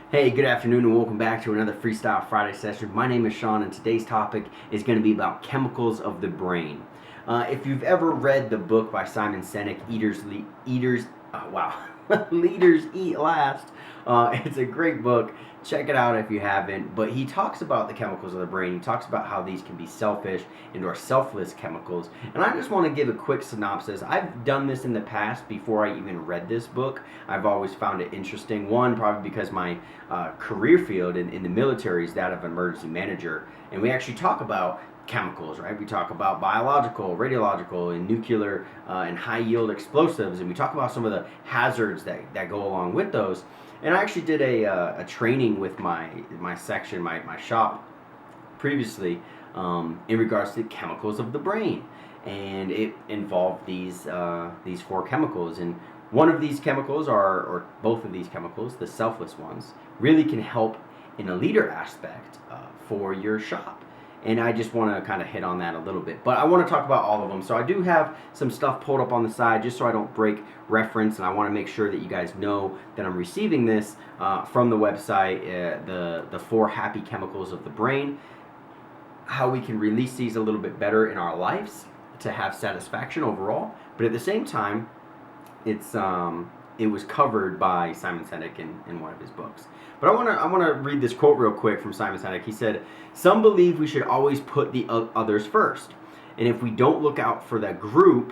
Hey, good afternoon and welcome back to another Freestyle Friday session. My name is Sean and today's topic is going to be about chemicals of the brain. If you've ever read the book by Simon Sinek, Leaders Eat Last, it's a great book. Check it out if you haven't. But he talks about the chemicals of the brain. He talks about how these can be selfish and or selfless chemicals. And I just want to give a quick synopsis. I've done this in the past before I even read this book. I've always found it interesting. One, probably because my career field in the military is that of emergency manager. And we actually talk about chemicals, right? We talk about biological, radiological, and nuclear and high yield explosives, and we talk about some of the hazards that go along with those. And I actually did a training with my section, my shop previously in regards to chemicals of the brain, and it involved these four chemicals. And one of these chemicals, or both of these chemicals, the selfless ones, really can help in a leader aspect for your shop. And I just want to kind of hit on that a little bit. But I want to talk about all of them. So I do have some stuff pulled up on the side just so I don't break reference. And I want to make sure that you guys know that I'm receiving this from the website, the four happy chemicals of the brain, how we can release these a little bit better in our lives to have satisfaction overall. But at the same time, it was covered by Simon Sinek in one of his books. But I want to read this quote real quick from Simon Sinek. He said, "Some believe we should always put the others first, and if we don't look out for the group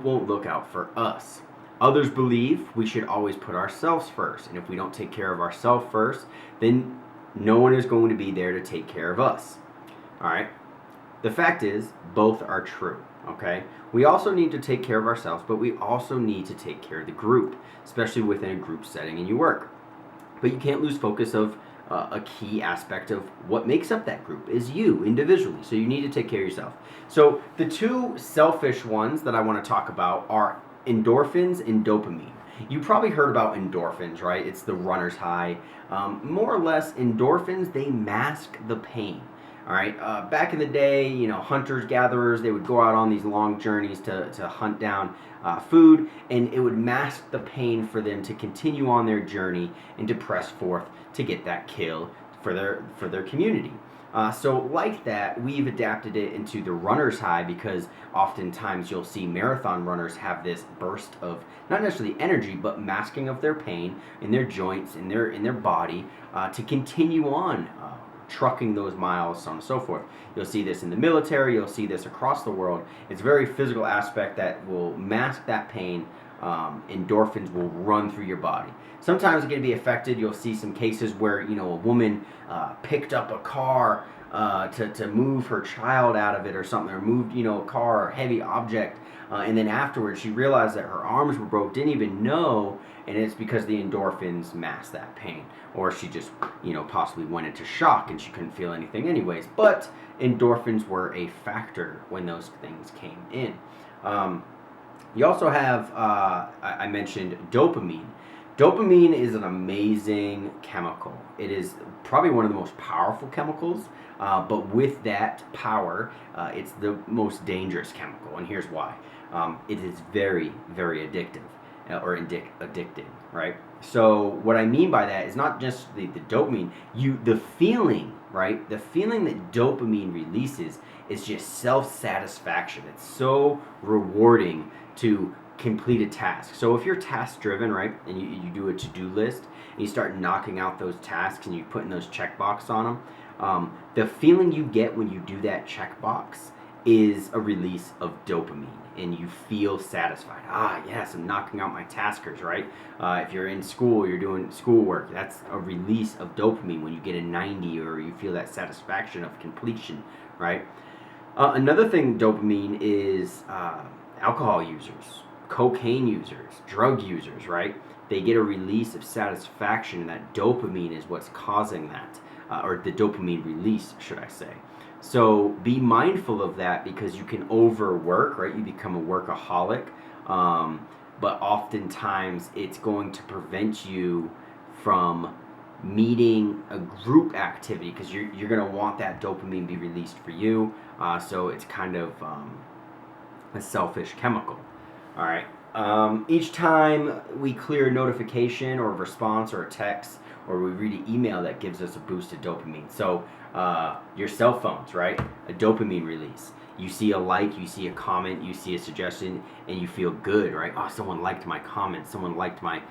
won't look out for us. Others believe we should always put ourselves first, and if we don't take care of ourselves first, then no one is going to be there to take care of us." All right. The fact is, both are true. Okay, we also need to take care of ourselves, but we also need to take care of the group, especially within a group setting in your work. But you can't lose focus of a key aspect of what makes up that group is you individually. So you need to take care of yourself. So the two selfish ones that I want to talk about are endorphins and dopamine. You probably heard about endorphins, right? It's the runner's high. More or less, endorphins, they mask the pain. All right. Back in the day, hunters, gatherers, they would go out on these long journeys to hunt down food, and it would mask the pain for them to continue on their journey and to press forth to get that kill for their community. So like that, we've adapted it into the runner's high because oftentimes you'll see marathon runners have this burst of not necessarily energy, but masking of their pain in their joints, in their body, to continue on. Trucking those miles, so on and so forth. You'll see this in the military, you'll see this across the world. It's a very physical aspect that will mask that pain. Endorphins will run through your body. Sometimes it can be affected. You'll see some cases where a woman picked up a car to move her child out of it or something, or moved a car or heavy object, and then afterwards she realized that her arms were broke, didn't even know, and it's because the endorphins masked that pain. Or she just possibly went into shock and she couldn't feel anything anyways. But endorphins were a factor when those things came in. You also have, I mentioned dopamine. Dopamine is an amazing chemical. It is probably one of the most powerful chemicals, but with that power, it's the most dangerous chemical, and here's why. It is very, very addictive, or addicting, right? So what I mean by that is not just the dopamine, the feeling, right? The feeling that dopamine releases is just self-satisfaction. It's so rewarding to complete a task. So if you're task driven, right, and you do a to-do list and you start knocking out those tasks and you put in those checkbox on them, the feeling you get when you do that checkbox is a release of dopamine, and you feel satisfied. Yes, I'm knocking out my taskers, right? If you're in school, you're doing schoolwork, that's a release of dopamine when you get a 90 or you feel that satisfaction of completion, right? Another thing, dopamine is alcohol users, cocaine users, drug users, right? They get a release of satisfaction, and that dopamine is what's causing that, or the dopamine release, should I say. So be mindful of that, because you can overwork, right? You become a workaholic, but oftentimes it's going to prevent you from meeting a group activity, because you're going to want that dopamine be released for you. So it's kind of a selfish chemical. All right. Each time we clear a notification or a response or a text or we read an email, that gives us a boost of dopamine. So your cell phones, right? A dopamine release. You see a like, you see a comment, you see a suggestion, and you feel good, right? Oh, someone liked my comment, someone liked my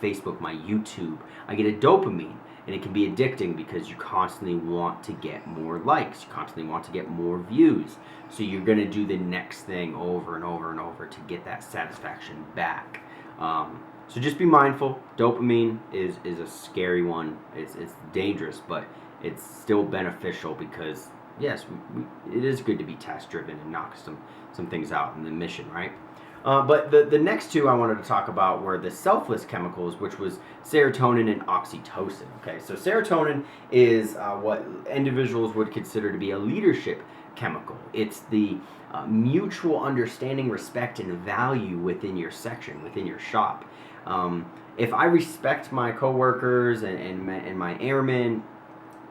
Facebook, my YouTube. I get a dopamine, and it can be addicting because you constantly want to get more likes, you constantly want to get more views. So you're going to do the next thing over and over and over to get that satisfaction back. So just be mindful. Dopamine is a scary one. It's dangerous, but it's still beneficial because, yes, it is good to be task driven and knock some things out in the mission, right? But the next two I wanted to talk about were the selfless chemicals, which was serotonin and oxytocin. Okay, so serotonin is what individuals would consider to be a leadership chemical. It's the mutual understanding, respect, and value within your section, within your shop. If I respect my coworkers and my airmen,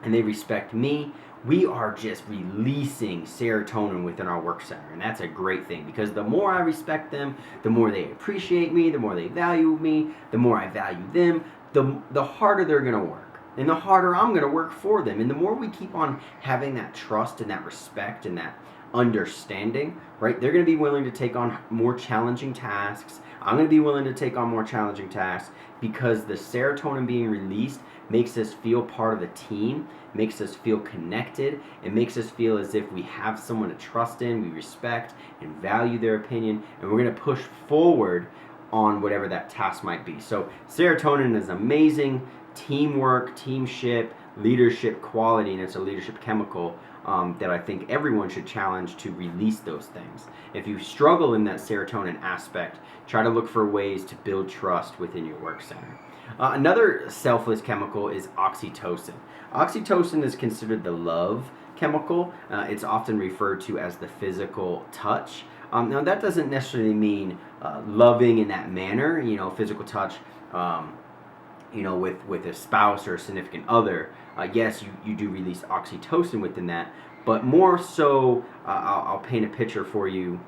and they respect me, we are just releasing serotonin within our work center. And that's a great thing because the more I respect them, the more they appreciate me, the more they value me, the more I value them, the harder they're going to work. And the harder I'm going to work for them. And the more we keep on having that trust and that respect and that understanding, right, they're going to be willing to take on more challenging tasks. I'm going to be willing to take on more challenging tasks because the serotonin being released makes us feel part of the team, makes us feel connected, it makes us feel as if we have someone to trust in, we respect and value their opinion, and we're going to push forward on whatever that task might be. So serotonin is amazing. Teamwork, teamship, leadership quality, and it's a leadership chemical that I think everyone should challenge to release those things. If you struggle in that serotonin aspect, try to look for ways to build trust within your work center. Another selfless chemical is oxytocin. Oxytocin is considered the love chemical. It's often referred to as the physical touch. Now that doesn't necessarily mean loving in that manner, physical touch, with a spouse or a significant other. Yes, you do release oxytocin within that, but more so, I'll paint a picture for you.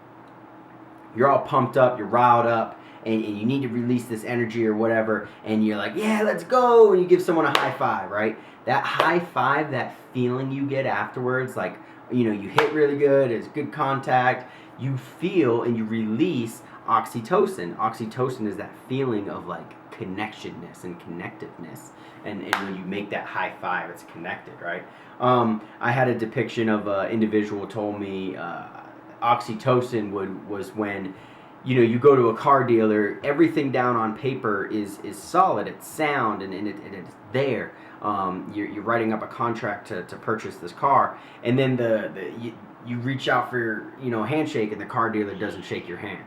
You're all pumped up, you're riled up, and you need to release this energy or whatever, and you're like, yeah, let's go, and you give someone a high five, right? That high five, that feeling you get afterwards, like, you hit really good, it's good contact, you feel and you release oxytocin. Oxytocin is that feeling of like connectedness and connectiveness, and when you make that high five, it's connected, right? I had a depiction of an individual told me oxytocin was when you go to a car dealer, everything down on paper is solid, it's sound, and it's there. You're writing up a contract to purchase this car, and then you reach out for your handshake, and the car dealer doesn't shake your hand.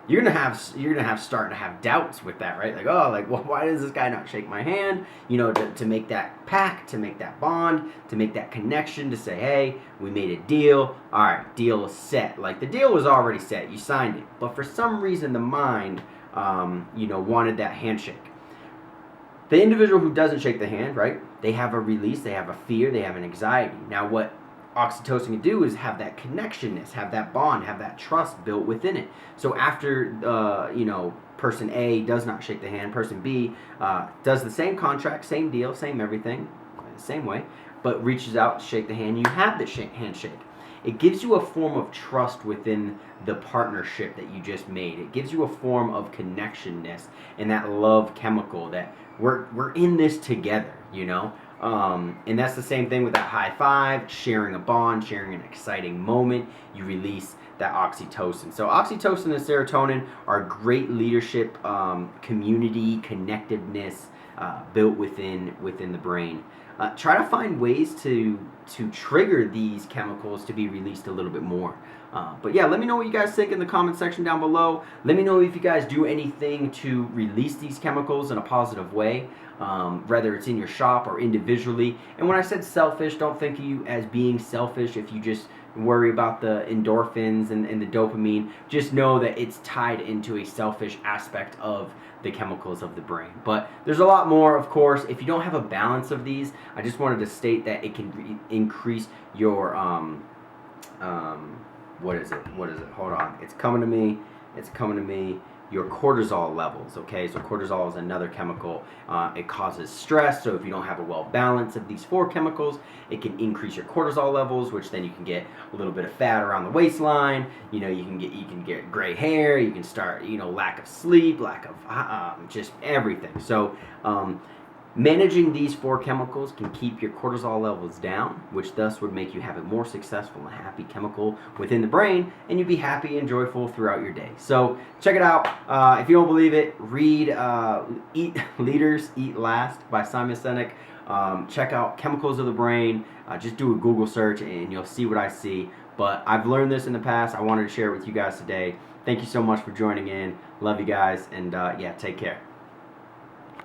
You're gonna start to have doubts with that, right? Well, why does this guy not shake my hand? To make that pact, to make that bond, to make that connection, to say, hey, we made a deal. All right, deal is set. Like the deal was already set. You signed it, but for some reason the mind, wanted that handshake. The individual who doesn't shake the hand, right? They have a release, they have a fear, they have an anxiety. Now, what oxytocin can do is have that connectionness, have that bond, have that trust built within it. So after person A does not shake the hand, person B does the same contract, same deal, same everything, same way, but reaches out to shake the hand, you have the handshake. It gives you a form of trust within the partnership that you just made. It gives you a form of connectionness and that love chemical that we're in this together, and that's the same thing with that high five, sharing a bond, sharing an exciting moment. You release that oxytocin. So oxytocin and serotonin are great leadership, community, connectedness built within the brain. Try to find ways to trigger these chemicals to be released a little bit more. But yeah, let me know what you guys think in the comment section down below. Let me know if you guys do anything to release these chemicals in a positive way, whether it's in your shop or individually. And when I said selfish, don't think of you as being selfish if you just worry about the endorphins and the dopamine. Just know that it's tied into a selfish aspect of the chemicals of the brain. But there's a lot more, of course. If you don't have a balance of these, I just wanted to state that it can increase your what is it? Hold on. It's coming to me. your cortisol levels. Okay, so cortisol is another chemical. It causes stress, so if you don't have a well balance of these 4 chemicals, it can increase your cortisol levels, which then you can get a little bit of fat around the waistline. You know, you can get gray hair. You can start, you know, lack of sleep, lack of just everything. So managing these 4 chemicals can keep your cortisol levels down, which thus would make you have a more successful and happy chemical within the brain, and you'd be happy and joyful throughout your day. So check it out. If you don't believe it, read Eat Leaders, Eat Last by Simon Sinek. Check out Chemicals of the Brain. Just do a Google search and you'll see what I see. But I've learned this in the past. I wanted to share it with you guys today. Thank you so much for joining in. Love you guys, and yeah, take care.